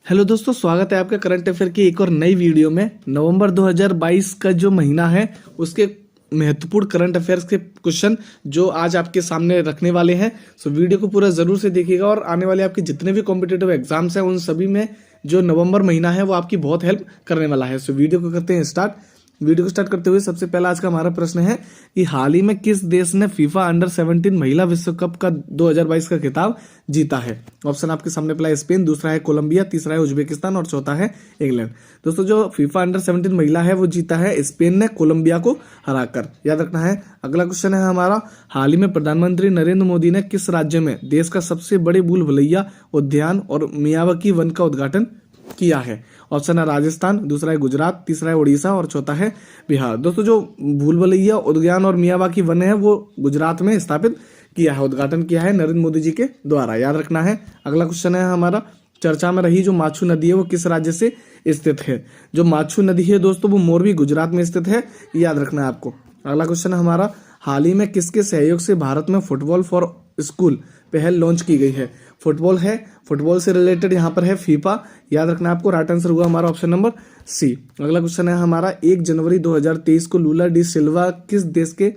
Hello दोस्तों, स्वागत है आपका करंट अफेयर की एक और नई वीडियो में। नवंबर 2022 का जो महीना है उसके महत्वपूर्ण करंट अफेयर्स के क्वेश्चन जो आज आपके सामने रखने वाले हैं। सो वीडियो को पूरा जरूर से देखिएगा और आने वाले आपके जितने भी कॉम्पिटेटिव एग्जाम्स हैं उन सभी में जो नवंबर महीना है वो आपकी बहुत हेल्प करने वाला है। सो वीडियो को करते हैं स्टार्ट। वीडियो को स्टार्ट करते हुए सबसे पहला आज का हमारा प्रश्न है कि हाल ही में किस देश ने फीफा अंडर 17 महिला विश्व कप का 2022 का खिताब जीता है। ऑप्शन आपके सामने पहला है स्पेन, दूसरा है कोलंबिया, तीसरा है उज्बेकिस्तान और चौथा है इंग्लैंड। दोस्तों जो फीफा अंडर 17 महिला है वो जीता है स्पेन ने कोलंबिया को हराकर, याद रखना है। अगला क्वेश्चन है हमारा, हाल ही में प्रधानमंत्री नरेंद्र मोदी ने किस राज्य में देश का सबसे बड़े भूल भुलैया उद्यान और मियावाकी वन का उद्घाटन किया है। ऑप्शन है राजस्थान, दूसरा है गुजरात, तीसरा है उड़ीसा और चौथा है बिहार। दोस्तों जो भूल भुलैया उद्यान और मियावाकी वन है वो गुजरात में स्थापित किया है, उद्घाटन किया है नरेंद्र मोदी जी के द्वारा, याद रखना है। अगला क्वेश्चन है हमारा, चर्चा में रही जो माछू नदी है वो किस राज्य से स्थित है। जो माछू नदी है दोस्तों वो मोरबी गुजरात में स्थित है, याद रखना है आपको। अगला क्वेश्चन है हमारा, हाल ही में किसके सहयोग से भारत में फुटबॉल फॉर स्कूल पहल लॉन्च की गई है। फुटबॉल है, फुटबॉल से रिलेटेड यहाँ पर है फीफा, याद रखना है आपको। राइट आंसर हुआ हमारा ऑप्शन नंबर सी। अगला क्वेश्चन है हमारा, 1 जनवरी 2023 को लूला डी सिल्वा किस देश के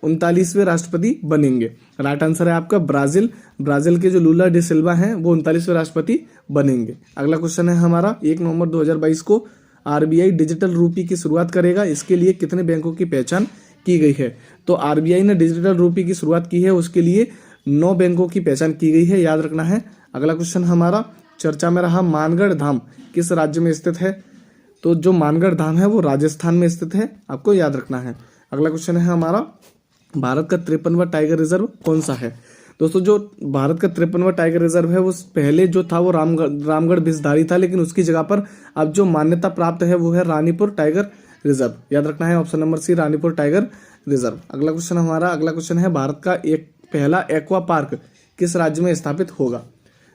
39वें राष्ट्रपति बनेंगे। राइट आंसर है आपका ब्राजील। ब्राजील के जो लूला डी सिल्वा हैं वो 39वें राष्ट्रपति बनेंगे। अगला क्वेश्चन है हमारा, 1 नवंबर 2022 को आरबीआई डिजिटल रूपी की शुरुआत करेगा, इसके लिए कितने बैंकों की पहचान की गई है। तो आरबीआई ने डिजिटल रूपी की शुरुआत की है, उसके लिए 9 बैंकों की पहचान की गई है, याद रखना है। अगला क्वेश्चन हमारा, चर्चा में रहा मानगढ़ धाम किस राज्य में स्थित है। तो जो मानगढ़ धाम है वो राजस्थान में स्थित है, आपको याद रखना है। अगला क्वेश्चन है हमारा, भारत का 53वां टाइगर रिजर्व कौन सा है। दोस्तों जो भारत का 53वां टाइगर रिजर्व है वो पहले जो था वो रामगढ़ भिसधारी था, लेकिन उसकी जगह पर अब जो मान्यता प्राप्त है वो है रानीपुर टाइगर रिजर्व, याद रखना है। Option number C, Ranipur tiger reserve. अगला क्वेश्चन हमारा, अगला क्वेश्चन है, भारत का एक पहला एक्वा पार्क किस राज्य में स्थापित होगा।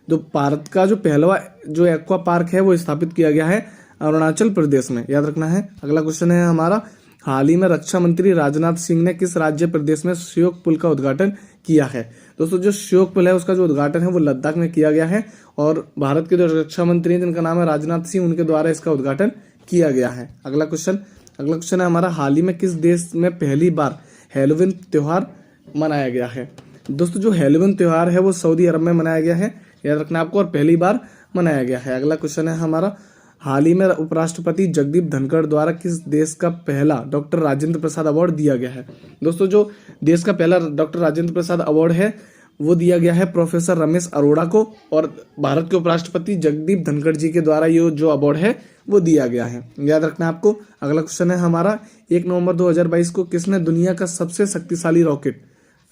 जो भारत का जो पहला जो एक्वा पार्क है वो स्थापित किया गया है अरुणाचल प्रदेश में, याद रखना है। अगला क्वेश्चन है हमारा, हाल ही में रक्षा मंत्री राजनाथ सिंह ने किस राज्य प्रदेश में श्योक पुल का उद्घाटन किया है। दोस्तों जो श्योक पुल है उसका जो उद्घाटन है वो लद्दाख में किया गया है और भारत के जो रक्षा मंत्री हैं जिनका नाम है राजनाथ सिंह, उनके द्वारा इसका उद्घाटन किया गया है। अगला क्वेश्चन है हमारा, हाल ही में किस देश में पहली बार हैलोवीन त्योहार मनाया गया है। दोस्तों जो हैलोवीन त्योहार है वो सऊदी अरब में मनाया गया है, याद रखना आपको, और पहली बार मनाया गया है। अगला क्वेश्चन है हमारा, हाल ही में उपराष्ट्रपति जगदीप धनखड़ द्वारा किस देश का पहला डॉक्टर राजेंद्र प्रसाद अवार्ड दिया गया है। दोस्तों जो देश का पहला डॉक्टर राजेंद्र प्रसाद अवार्ड है वो दिया गया है प्रोफेसर रमेश अरोड़ा को, और भारत के उपराष्ट्रपति जगदीप धनखड़ जी के द्वारा ये जो अवार्ड है वो दिया गया है, याद रखना आपको। अगला क्वेश्चन है हमारा, 1 नवंबर 2022 को किसने दुनिया का सबसे शक्तिशाली रॉकेट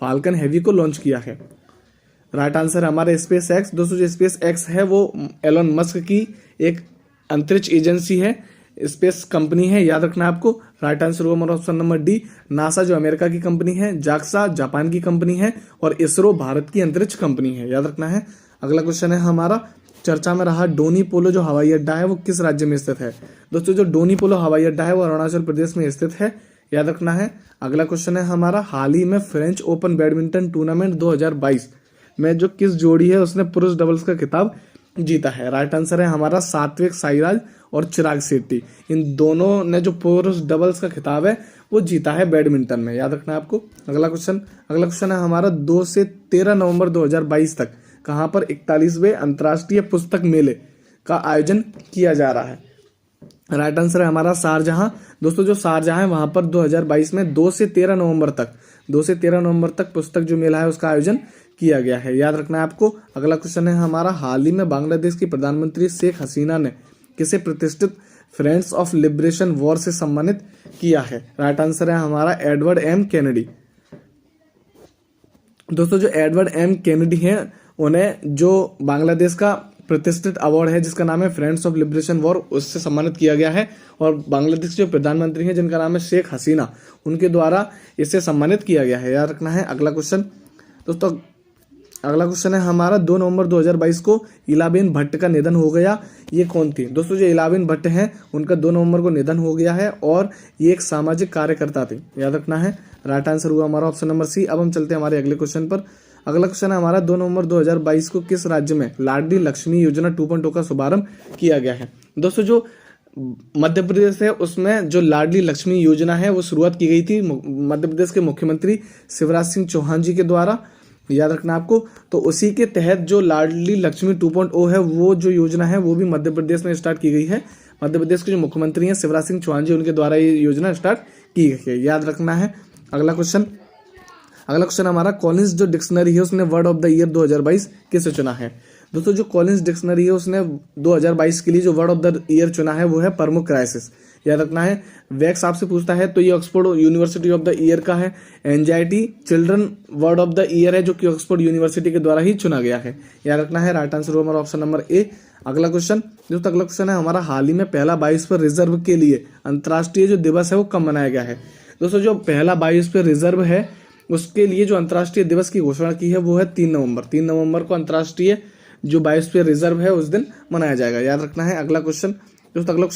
फाल्कन हेवी को लॉन्च किया है। राइट आंसर है हमारा स्पेस एक्स। दोस्तों जो स्पेस एक्स है वो एलोन मस्क की एक अंतरिक्ष एजेंसी है, स्पेस कंपनी है, याद रखना आपको। राइट आंसर होगा हमारा ऑप्शन नंबर डी। नासा जो अमेरिका की कंपनी है, जाक्सा जापान की कंपनी है और इसरो भारत की अंतरिक्ष कंपनी है, याद रखना है। अगला क्वेश्चन है हमारा, चर्चा में रहा डोनी पोलो जो हवाई अड्डा है वो किस राज्य में स्थित है। दोस्तों जो डोनी पोलो हवाई अड्डा है वो अरुणाचल प्रदेश में स्थित है, याद रखना है। अगला क्वेश्चन है हमारा, हाल ही में फ्रेंच ओपन बैडमिंटन टूर्नामेंट 2022 में जो किस जोड़ी है उसने पुरुष डबल्स का खिताब जीता है। राइट आंसर है हमारा सात्विक साईराज और चिराग शेट्टी, इन दोनों ने जो पुरुष डबल्स का खिताब है वो जीता है बैडमिंटन में, याद रखना है आपको। अगला क्वेश्चन है हमारा, 2 से 13 नवंबर 2022 तक कहां पर 41वें अंतर्राष्ट्रीय पुस्तक मेले का आयोजन किया जा रहा है। राइट आंसर है हमारा शारजहां। दोस्तों जो शारजहां है वहां पर 2022 में 2 से 13 नवंबर तक पुस्तक जो मेला है उसका आयोजन किया गया है, याद रखना है आपको। अगला क्वेश्चन है हमारा, हाल ही में बांग्लादेश की प्रधानमंत्री शेख हसीना ने किसे प्रतिष्ठित फ्रेंड्स ऑफ लिबरेशन वॉर से सम्मानित किया है। राइट आंसर है हमारा एडवर्ड एम कैनेडी। दोस्तों जो एडवर्ड एम कैनेडी हैं उन्हें जो बांग्लादेश का प्रतिष्ठित अवार्ड है जिसका नाम है फ्रेंड्स ऑफ लिबरेशन वॉर, उससे सम्मानित किया गया है और बांग्लादेश के जो प्रधानमंत्री हैं जिनका नाम है शेख हसीना, उनके द्वारा इससे सम्मानित किया गया है, याद रखना है। अगला क्वेश्चन दोस्तों, अगला क्वेश्चन है हमारा, 2 नवंबर 2022 को इलाबेन भट्ट का निधन हो गया, ये कौन थी। दोस्तों जो इलाबेन भट्ट हैं उनका 2 नवंबर को निधन हो गया है और ये एक सामाजिक कार्यकर्ता थे, याद रखना है। राइट आंसर हुआ हमारा ऑप्शन नंबर सी। अब हम चलते हैं हमारे अगले क्वेश्चन पर। अगला क्वेश्चन है हमारा 2 नवंबर 2022 को किस राज्य में लाडली लक्ष्मी योजना 2.0 का शुभारंभ किया गया है। दोस्तों जो मध्य प्रदेश है उसमें जो लाडली लक्ष्मी योजना है वो शुरुआत की गई थी मध्य प्रदेश के मुख्यमंत्री शिवराज सिंह चौहान जी के द्वारा, याद रखना आपको। तो उसी के तहत जो लाडली लक्ष्मी 2.0 है वो जो योजना है वो भी मध्य प्रदेश में स्टार्ट की गई है। मध्य प्रदेश के जो मुख्यमंत्री हैं शिवराज सिंह चौहान जी उनके द्वारा ये योजना स्टार्ट की गई है, याद रखना है। अगला क्वेश्चन हमारा कॉलिंस जो डिक्शनरी है उसने वर्ड ऑफ द ईयर 2022 किसे चुना है। दोस्तों जो कॉलिंस डिक्शनरी है उसने 2022 के लिए जो वर्ड ऑफ द ईयर चुना है वो है परमो क्राइसिस, याद रखना है। वैक्स आपसे पूछता है तो ये Oxford university of the year का है। Anxiety children word of the year है जो कि ऑक्सफोर्ड यूनिवर्सिटी के द्वारा ही चुना गया है, याद रखना है। राइट आंसर हमारा ऑप्शन नंबर ए। अगला क्वेश्चन है हमारा हाल ही में पहला बायोस्फीयर रिजर्व के लिए अंतर्राष्ट्रीय जो दिवस है वो कब मनाया गया है। दोस्तों जो पहला बायोस्फीयर रिजर्व है उसके लिए जो अंतर्राष्ट्रीय दिवस की घोषणा की है वो है 3 नवंबर को अंतर्राष्ट्रीय जो बायोस्फीयर रिजर्व है उस दिन मनाया जाएगा, याद रखना है। अगला क्वेश्चन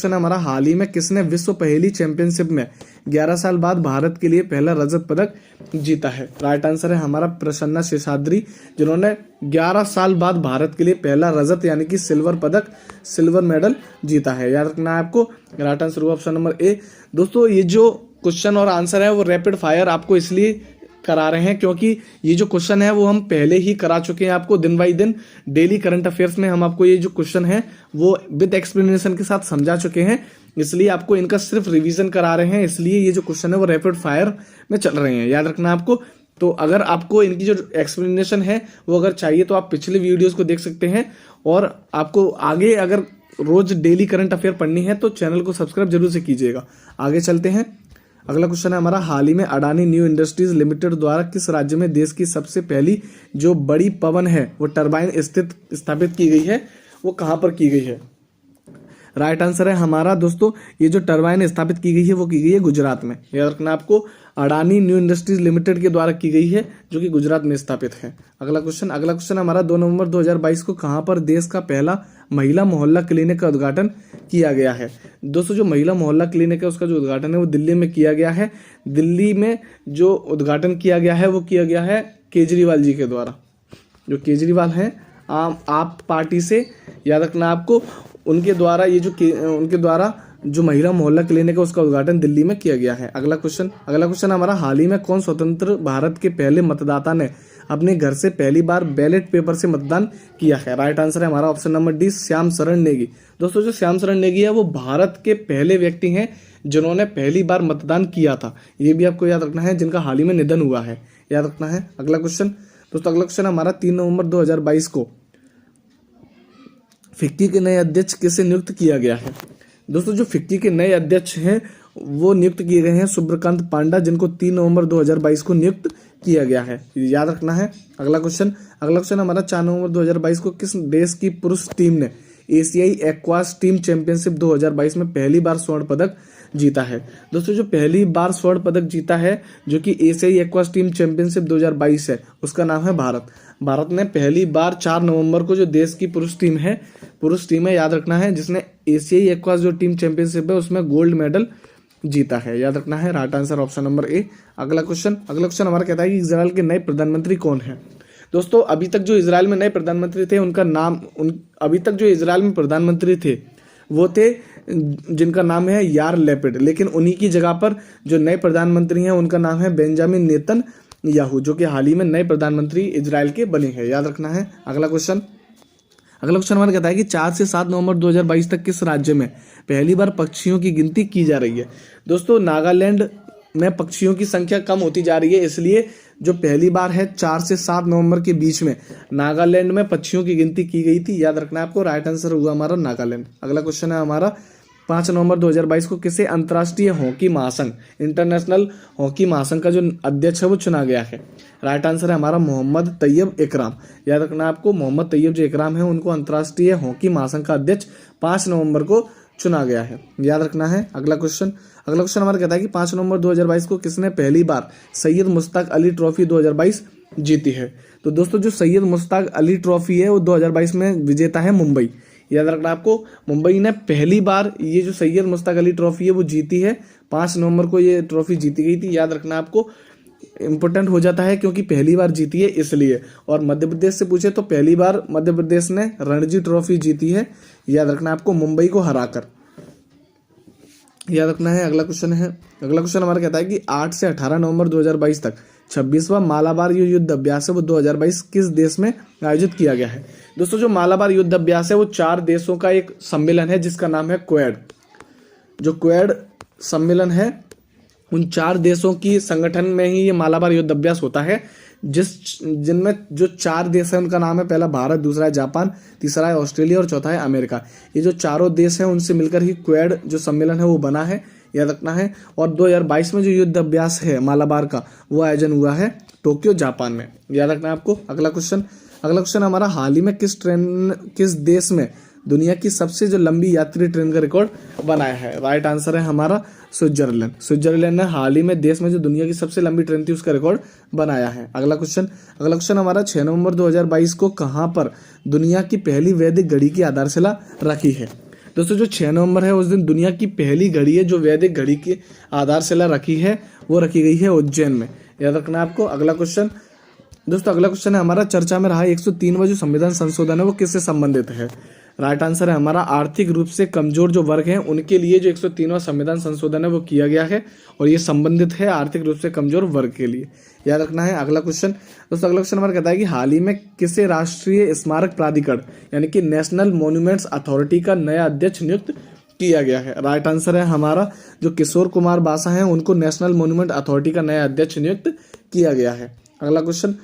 है हमारा हाल ही में किसने विश्व पहेली चैंपियनशिप में 11 साल बाद भारत के लिए पहला रजत पदक जीता है। राइट आंसर है हमारा प्रसन्ना शेषाद्री, जिन्होंने 11 साल बाद भारत के लिए पहला रजत यानी कि सिल्वर मेडल जीता है, याद रखना है आपको। राइट आंसर हुआ ऑप्शन नंबर ए। दोस्तों ये जो क्वेश्चन और आंसर है वो रैपिड फायर आपको इसलिए करा रहे हैं क्योंकि ये जो क्वेश्चन है वो हम पहले ही करा चुके हैं आपको। दिन बाई दिन डेली करंट अफेयर्स में हम आपको ये जो क्वेश्चन है वो विद एक्सप्लेनेशन के साथ समझा चुके हैं, इसलिए आपको इनका सिर्फ रिवीजन करा रहे हैं। इसलिए ये जो क्वेश्चन है वो रैपिड फायर में चल रहे हैं, याद रखना आपको। तो अगर आपको इनकी जो एक्सप्लेनेशन है वो अगर चाहिए तो आप पिछले वीडियोज को देख सकते हैं, और आपको आगे अगर रोज डेली करंट अफेयर पढ़नी है तो चैनल को सब्सक्राइब जरूर से कीजिएगा। आगे चलते हैं। अगला क्वेश्चन है हमारा हाल ही में अडानी न्यू इंडस्ट्रीज लिमिटेड द्वारा किस राज्य में देश की सबसे पहली जो बड़ी पवन है वो टरबाइन स्थापित की गई है, वो कहां पर की गई है। राइट आंसर है हमारा दोस्तों ये जो टरबाइन स्थापित की गई है वो की गई है गुजरात में, याद रखना आपको। अडानी न्यू इंडस्ट्रीज लिमिटेड के द्वारा की गई है जो कि गुजरात में स्थापित है। अगला क्वेश्चन हमारा 2 नवंबर 2022 को कहां पर देश का पहला महिला मोहल्ला क्लिनिक का उद्घाटन किया गया है। दोस्तों जो महिला मोहल्ला क्लिनिक है उसका जो उद्घाटन है वो दिल्ली में किया गया है। दिल्ली में जो उद्घाटन किया गया है वो किया गया है केजरीवाल जी के द्वारा, जो केजरीवाल है आप पार्टी से, याद रखना आपको। उनके द्वारा जो महिला मोहल्ला क्लिनिक है उसका उद्घाटन दिल्ली में किया गया है। अगला क्वेश्चन हमारा हाल ही में कौन स्वतंत्र भारत के पहले मतदाता ने अपने घर से पहली बार बैलेट पेपर से मतदान किया है। राइट आंसर है हमारा ऑप्शन नंबर डी, श्याम शरण नेगी। दोस्तों जो श्याम शरण नेगी है वो भारत के पहले व्यक्ति हैं जिन्होंने पहली बार मतदान किया था, ये भी आपको याद रखना है, जिनका हाल ही में निधन हुआ है, याद रखना है। अगला क्वेश्चन हमारा 3 नवंबर 2022 को फिक्की के नए अध्यक्ष किसे नियुक्त किया गया है। दोस्तों जो फिक्की के नए अध्यक्ष हैं वो नियुक्त किए गए हैं सुब्रकांत पांडा, जिनको 3 नवंबर 2022 को नियुक्त किया गया है, याद रखना है। अगला क्वेश्चन हमारा 4 नवंबर 2022 को किस देश की पुरुष टीम ने एशियाई एक्वास टीम चैंपियनशिप 2022 में पहली बार स्वर्ण पदक जीता है। दोस्तों जो पहली बार स्वर्ण पदक जीता है जो कि एशियाई एक्वास टीम चैंपियनशिप 2022 है उसका नाम है भारत ने पहली बार 4 नवंबर को जो देश की पुरुष टीम है, याद रखना है, जिसने एशियाई एक्वास जो टीम चैंपियनशिप है उसमें गोल्ड मेडल जीता है, याद रखना है। Right answer option number A. अगला क्वेश्चन हमारा कहता है कि इजराइल के नए प्रधानमंत्री कौन है। दोस्तों अभी तक जो इजराइल में नए प्रधानमंत्री थे उनका नाम अभी तक जो इजराइल में प्रधानमंत्री थे वो थे जिनका नाम है यार लैपिड, लेकिन उन्हीं की जगह पर जो नए प्रधानमंत्री हैं उनका नाम है बेंजामिन नेतन्याहू, जो कि हाल ही में नए प्रधानमंत्री इजराइल के बने हैं, याद रखना है। अगला क्वेश्चन हमारा कहता है कि 4 से 7 नवंबर 2022 तक किस राज्य में पहली बार पक्षियों की गिनती की जा रही है। दोस्तों नागालैंड में पक्षियों की संख्या कम होती जा रही है, इसलिए जो पहली बार है 4 से 7 नवंबर के बीच में नागालैंड में पक्षियों की गिनती की गई थी, याद रखना है आपको। राइट आंसर हुआ हमारा नागालैंड। अगला क्वेश्चन है हमारा 5 नवंबर 2022 को किसे अंतर्राष्ट्रीय हॉकी महासंघ इंटरनेशनल हॉकी महासंघ का जो अध्यक्ष है वो चुना गया है। राइट आंसर है हमारा मोहम्मद तैयब इकराम, याद रखना आपको। मोहम्मद तैयब जो इकराम है उनको अंतर्राष्ट्रीय हॉकी महासंघ का अध्यक्ष 5 नवंबर को चुना गया है, याद रखना है। अगला क्वेश्चन हमारा कहता है कि 5 नवंबर 2022 को किसने पहली बार सैयद मुश्ताक अली ट्रॉफी 2022 जीती है। तो दोस्तों जो सैयद मुश्ताक अली ट्रॉफी है वो 2022 में विजेता है मुंबई, याद रखना आपको। मुंबई ने पहली बार ये जो सैयद मुश्ताक अली ट्रॉफी है वो जीती है, 5 नवंबर को ये ट्रॉफी जीती गई थी, याद रखना आपको। इंपॉर्टेंट हो जाता है क्योंकि पहली बार जीती है इसलिए। और मध्य प्रदेश से पूछे तो पहली बार मध्य प्रदेश ने रणजी ट्रॉफी जीती है, याद रखना आपको, मुंबई को हराकर, याद रखना है। अगला क्वेश्चन हमारा कहता है कि 8 से 18 नवंबर 2022 तक 26वां मालाबार युद्ध अभ्यास है वो 2022 किस देश में आयोजित किया गया है। दोस्तों जो मालाबार युद्ध अभ्यास है वो 4 देशों का एक सम्मेलन है जिसका नाम है क्वेड। जो क्वेड सम्मेलन है उन 4 देशों की संगठन में ही ये मालाबार युद्ध अभ्यास होता है, जिनमें जो 4 देश हैं उनका नाम है, पहला भारत, दूसरा है जापान, तीसरा है ऑस्ट्रेलिया और चौथा है अमेरिका। ये जो चारों देश हैं उनसे मिलकर ही क्वेड जो सम्मेलन है वो बना है, याद रखना है। और 2022 में जो युद्ध अभ्यास है मालाबार का वो आयोजन हुआ है टोक्यो जापान में, याद रखना है आपको। अगला क्वेश्चन हमारा, हाल ही में किस देश में दुनिया की सबसे जो लंबी यात्री ट्रेन का रिकॉर्ड बनाया है। राइट आंसर है हमारा स्विट्जरलैंड ने हाल ही में देश में जो दुनिया की सबसे लंबी ट्रेन थी उसका रिकॉर्ड बनाया है। अगला क्वेश्चन हमारा, 6 नवंबर 2022 को कहां पर दुनिया की पहली वैदिक घड़ी की आधारशिला रखी है। दोस्तों जो 6 नवंबर है उस दिन दुनिया की पहली घड़ी है जो वैदिक घड़ी की आधारशिला रखी है वो रखी गई है उज्जैन में, याद रखना आपको। अगला क्वेश्चन है हमारा, चर्चा में रहा 103वां जो संविधान संशोधन है वो किससे संबंधित है। राइट आंसर है हमारा आर्थिक रूप से कमजोर जो वर्ग हैं उनके लिए जो 103वां संविधान संशोधन है वो किया गया है और ये संबंधित है आर्थिक रूप से कमजोर वर्ग के लिए, याद रखना है। अगला क्वेश्चन हमारा कहता है कि हाल ही में किसे राष्ट्रीय स्मारक प्राधिकरण यानी कि नेशनल मॉन्यूमेंट्स अथॉरिटी का नया अध्यक्ष नियुक्त किया गया है। राइट आंसर है हमारा जो किशोर कुमार बासा हैं उनको नेशनल मॉन्यूमेंट अथॉरिटी का नया अध्यक्ष नियुक्त किया गया है। अगला क्वेश्चन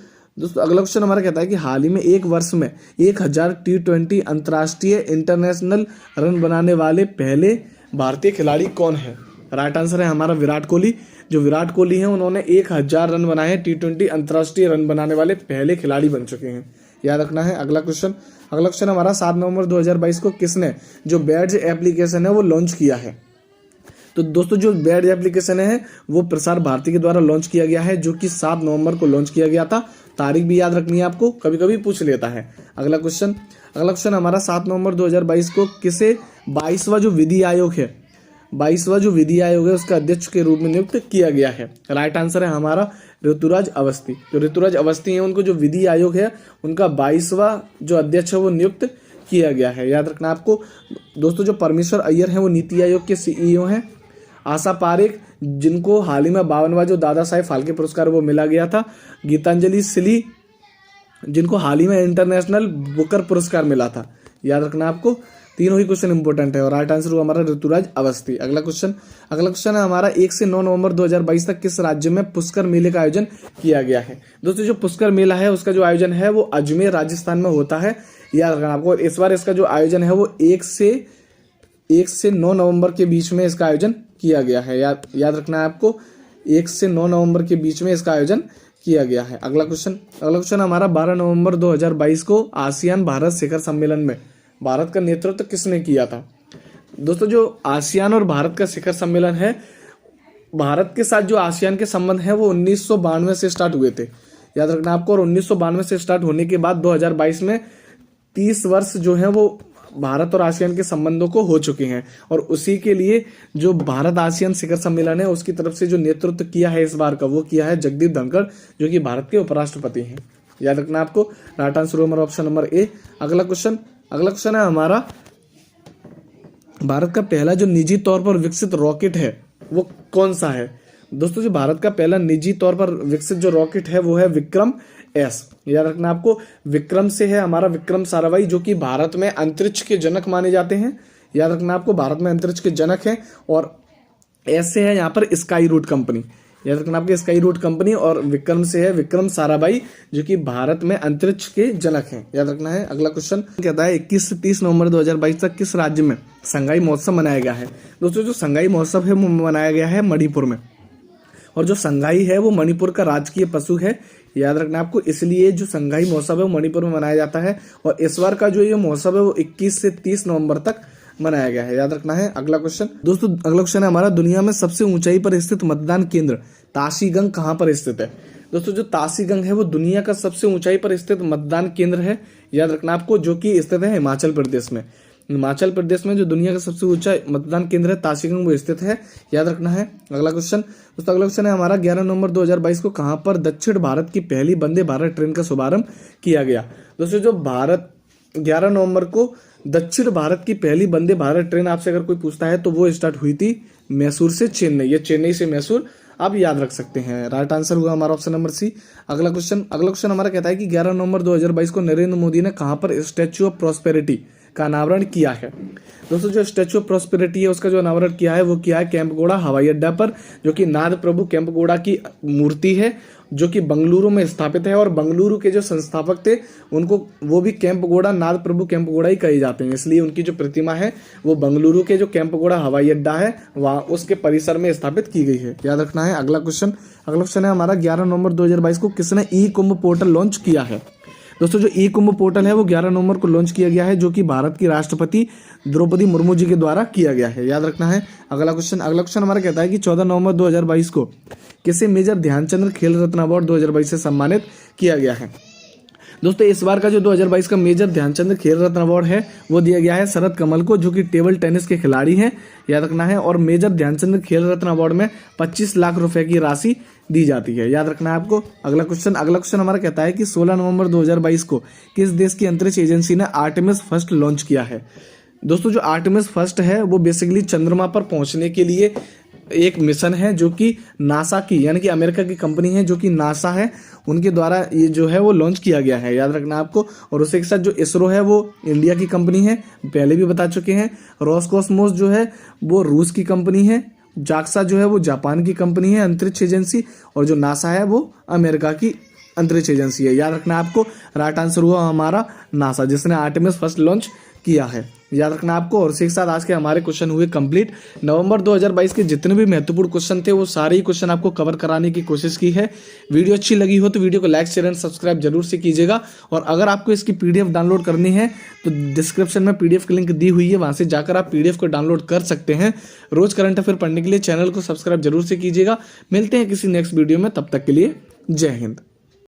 हमारा कहता है कि हाल ही में एक वर्ष में 1000 T20 अंतर्राष्ट्रीय इंटरनेशनल रन बनाने वाले पहले भारतीय खिलाड़ी कौन है। राइट आंसर है हमारा विराट कोहली। जो विराट कोहली हैं उन्होंने 1000 रन बनाए हैं, T20 अंतर्राष्ट्रीय रन बनाने वाले पहले खिलाड़ी बन चुके हैं, याद रखना है। अगला क्वेश्चन हमारा, 7 नवंबर 2022 को किसने जो बैड्ज एप्लीकेशन है वो लॉन्च किया है। तो दोस्तों जो बैड्ज एप्लीकेशन है वो प्रसार भारती के द्वारा लॉन्च किया गया है जो कि 7 नवंबर को लॉन्च किया गया था। तारीख भी याद रखनी है आपको, कभी कभी पूछ लेता है। अगला क्वेश्चन हमारा, 7 नवंबर 2022 को किसे 22वां जो विधि आयोग है उसका अध्यक्ष के रूप में नियुक्त किया गया है। राइट आंसर है हमारा ऋतुराज अवस्थी। जो ऋतुराज अवस्थी है उनको जो विधि आयोग है उनका 22वां जो अध्यक्ष है वो नियुक्त किया गया है, याद रखना आपको। दोस्तों जो परमेश्वर अय्यर हैं वो नीति आयोग के CEO हैं। आशा पारेख जिनको हाल ही में 52वां जो दादा साहेब फाल्के पुरस्कार वो मिला गया था। गीतांजलि सिली जिनको हाल ही में इंटरनेशनल बुकर पुरस्कार मिला था, याद रखना आपको। तीनों ही क्वेश्चन इंपॉर्टेंट है और राइट आंसर हुआ हमारा ऋतुराज अवस्थी। अगला क्वेश्चन है हमारा, 1 से 9 नवंबर 2022 तक किस राज्य में पुष्कर मेले का आयोजन किया गया है। दोस्तों जो पुष्कर मेला है उसका जो आयोजन है वो अजमेर राजस्थान में होता है, याद रखना आपको। इस बार इसका जो आयोजन है वो 1 से 9 नवंबर के बीच में इसका आयोजन किया गया है, याद रखना है आपको। 1 से 9 नवंबर के बीच में इसका आयोजन किया गया है। अगला क्वेश्चन हमारा, 12 नवंबर 2022 को आसियान भारत शिखर सम्मेलन में भारत का नेतृत्व किसने किया था। दोस्तों जो आसियान और भारत का शिखर सम्मेलन है, भारत के साथ जो आसियान के संबंध है वो 1992 से स्टार्ट हुए थे, याद रखना आपको। और 1992 से स्टार्ट होने के बाद 2022 में 30 वर्ष जो है वो भारत और आसियान के संबंधों को हो चुके हैं। और उसी के लिए जो भारत आसियान शिखर सम्मेलन है उसकी तरफ से जो नेतृत्व किया है इस बार का वो किया है जगदीप धनखड़ जो कि भारत के उपराष्ट्रपति हैं, याद रखना आपको। राइट आंसर हमारा ऑप्शन नंबर ए। अगला क्वेश्चन है हमारा, भारत का पहला जो निजी तौर पर विकसित रॉकेट है वो कौन सा है। दोस्तों जो भारत का पहला निजी तौर पर विकसित जो रॉकेट है वो है विक्रम-S, याद रखना आपको। विक्रम से है हमारा विक्रम साराभाई जो कि भारत में अंतरिक्ष के जनक माने जाते हैं, याद रखना आपको। भारत में अंतरिक्ष के जनक हैं। और S से है यहाँ पर स्काई रूट कंपनी, याद रखना आपके स्काई रूट कंपनी। और विक्रम से है विक्रम साराभाई जो कि भारत में अंतरिक्ष के जनक हैं, याद रखना है। अगला क्वेश्चन कहता है 21 से 30 नवंबर 2022 तक किस राज्य में संगाई महोत्सव मनाया गया है। दोस्तों जो संगाई महोत्सव है वो मनाया गया है मणिपुर में। और जो संगाई है वो मणिपुर का राजकीय पशु है, याद रखना आपको। इसलिए जो संगाई महोत्सव है वो मणिपुर में मनाया जाता है। और इस बार का जो ये महोत्सव है वो 21 से 30 नवंबर तक मनाया गया है, याद रखना है। अगला क्वेश्चन दोस्तों, अगला क्वेश्चन है हमारा, दुनिया में सबसे ऊंचाई पर स्थित मतदान केंद्र ताशीगंग कहां पर स्थित है। दोस्तों जो ताशीगंग है वो दुनिया का सबसे ऊंचाई पर स्थित मतदान केंद्र है, याद रखना आपको, जो कि स्थित है हिमाचल प्रदेश में। हिमाचल प्रदेश में जो दुनिया का सबसे ऊंचा मतदान केंद्र है ताशीगंग वो स्थित है, याद रखना है। अगला क्वेश्चन दोस्तों, अगला क्वेश्चन है हमारा 11 नवंबर 2022 को कहां पर दक्षिण भारत की पहली वंदे भारत ट्रेन का शुभारंभ किया गया। दोस्तों जो 11 नवंबर को दक्षिण भारत की पहली वंदे भारत ट्रेन आपसे अगर कोई पूछता है तो वो स्टार्ट हुई थी मैसूर से चेन्नई, या चेन्नई से मैसूर, आप याद रख सकते हैं। राइट आंसर हुआ हमारा ऑप्शन नंबर सी। अगला क्वेश्चन हमारा कहता है कि 11 नवंबर 2022 को नरेंद्र मोदी ने कहां पर स्टैच्यू ऑफ प्रॉस्पेरिटी का अनावरण किया है। दोस्तों जो स्टैच्यू ऑफ प्रॉस्पेरिटी है उसका जो अनावरण किया है वो किया है कैंपगोड़ा हवाई अड्डा पर, जो कि नाद प्रभु कैंपगोड़ा की मूर्ति है जो कि बंगलुरु में स्थापित है, और बंगलुरु के जो संस्थापक थे उनको वो भी कैंपगोड़ा नाद प्रभु कैंपगोड़ा ही कहे जाते हैं, इसलिए उनकी जो प्रतिमा है वो बंगलुरु के जो कैंपगोड़ा हवाई अड्डा है वहाँ उसके परिसर में स्थापित की गई है, याद रखना है। अगला क्वेश्चन है हमारा 11 नवंबर 2022 को किसने ई कुंभ पोर्टल लॉन्च किया है। दोस्तों जो ई कुंभ पोर्टल है वो 11 नवंबर को लॉन्च किया गया है, जो कि भारत की राष्ट्रपति द्रौपदी मुर्मू जी के द्वारा किया गया है, याद रखना है। अगला क्वेश्चन हमारा कहता है कि 14 नवंबर 2022 को किसे मेजर ध्यानचंद खेल रत्न अवार्ड 2022 से सम्मानित किया गया है। दोस्तों इस बार का जो 2022 का मेजर ध्यानचंद खेल रत्न अवार्ड है वो दिया गया है शरद कमल को, जो कि टेबल टेनिस के खिलाड़ी हैं, याद रखना है। और मेजर ध्यानचंद खेल रत्न अवार्ड में 25 लाख रुपए की राशि दी जाती है, याद रखना है आपको। अगला क्वेश्चन हमारा कहता है कि 16 नवंबर 2022 को किस देश की अंतरिक्ष एजेंसी ने आर्टेमिस फर्स्ट लॉन्च किया है। दोस्तों जो आर्टेमिस फर्स्ट है वो बेसिकली चंद्रमा पर पहुंचने के लिए एक मिशन है जो कि नासा की, यानी कि अमेरिका की कंपनी है जो कि नासा है, उनके द्वारा ये जो है वो लॉन्च किया गया है, याद रखना आपको। और उसी के साथ जो इसरो है वो इंडिया की कंपनी है, पहले भी बता चुके हैं। रोसकॉस्मोस जो है वो रूस की कंपनी है, जाक्सा जो है वो जापान की कंपनी है अंतरिक्ष एजेंसी, और जो नासा है वो अमेरिका की अंतरिक्ष एजेंसी है, याद रखना आपको। राइट आंसर हुआ हमारा नासा, जिसने आर्टेमिस फर्स्ट लॉन्च किया है, याद रखना आपको। और इसी के साथ आज के हमारे क्वेश्चन हुए कंप्लीट। नवंबर 2022 के जितने भी महत्वपूर्ण क्वेश्चन थे वो सारे ही क्वेश्चन आपको कवर कराने की कोशिश की है। वीडियो अच्छी लगी हो तो वीडियो को लाइक शेयर एंड सब्सक्राइब जरूर से कीजिएगा। और अगर आपको इसकी पीडीएफ डाउनलोड करनी है तो डिस्क्रिप्शन में पीडीएफ की लिंक दी हुई है, वहां से जाकर आप पीडीएफ को डाउनलोड कर सकते हैं। रोज करंट अफेयर पढ़ने के लिए चैनल को सब्सक्राइब जरूर से कीजिएगा। मिलते हैं किसी नेक्स्ट वीडियो में, तब तक के लिए जय हिंद।